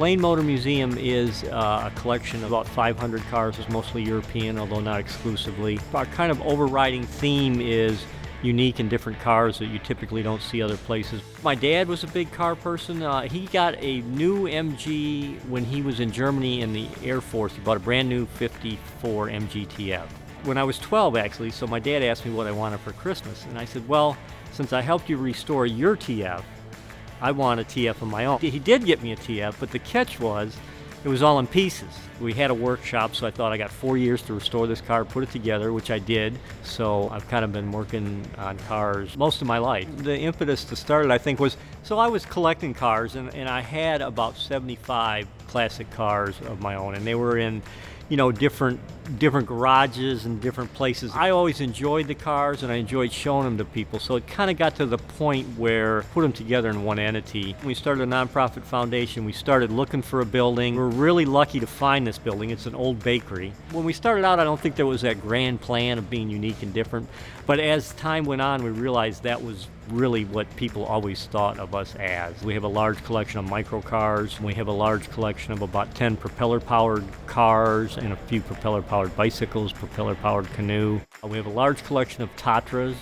Lane Motor Museum is a collection of about 500 cars. It's mostly European, although not exclusively. Our kind of overriding theme is unique and different cars that you typically don't see other places. My dad was a big car person. He got a new MG when he was in Germany in the Air Force. He bought a brand new 54 MG TF. When I was 12 actually, so my dad asked me what I wanted for Christmas. And I said, well, since I helped you restore your TF, I want a TF of my own. He did get me a TF, but the catch was, it was all in pieces. We had a workshop, so I thought I got 4 years to restore this car, put it together, which I did. So I've kind of been working on cars most of my life. The impetus to start it, I think, was, so I was collecting cars, and I had about 75 classic cars of my own, and they were in, you know, different garages and different places. I always enjoyed the cars and I enjoyed showing them to people, so it kind of got to the point where put them together in one entity. We started a nonprofit foundation. We started looking for a building. We're really lucky to find this building. It's an old bakery. When we started out, I don't think there was that grand plan of being unique and different, but as time went on, we realized that was really what people always thought of us as. We have a large collection of micro cars. We have a large collection of about 10 propeller-powered cars and a few propeller-powered bicycles, propeller-powered canoe. We have a large collection of Tatras.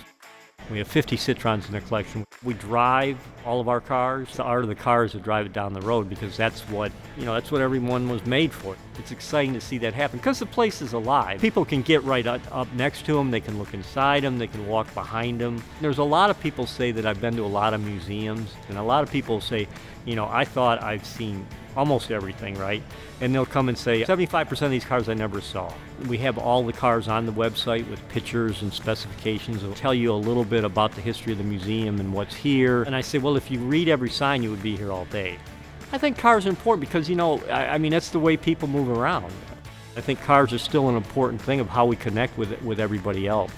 We have 50 Citrons in the collection. We drive all of our cars. The art of the car is to drive it down the road, because that's what, you know, that's what everyone was made for. It's exciting to see that happen because the place is alive. People can get right up next to them. They can look inside them. They can walk behind them. There's a lot of people say that I've been to a lot of museums, and a lot of people say, you know, I thought I've seen almost everything, right? And they'll come and say, 75% of these cars I never saw. We have all the cars on the website with pictures and specifications. It'll tell you a little bit about the history of the museum and what's here. And I say, well, if you read every sign, you would be here all day. I think cars are important because, you know, I mean, that's the way people move around. I think cars are still an important thing of how we connect with everybody else.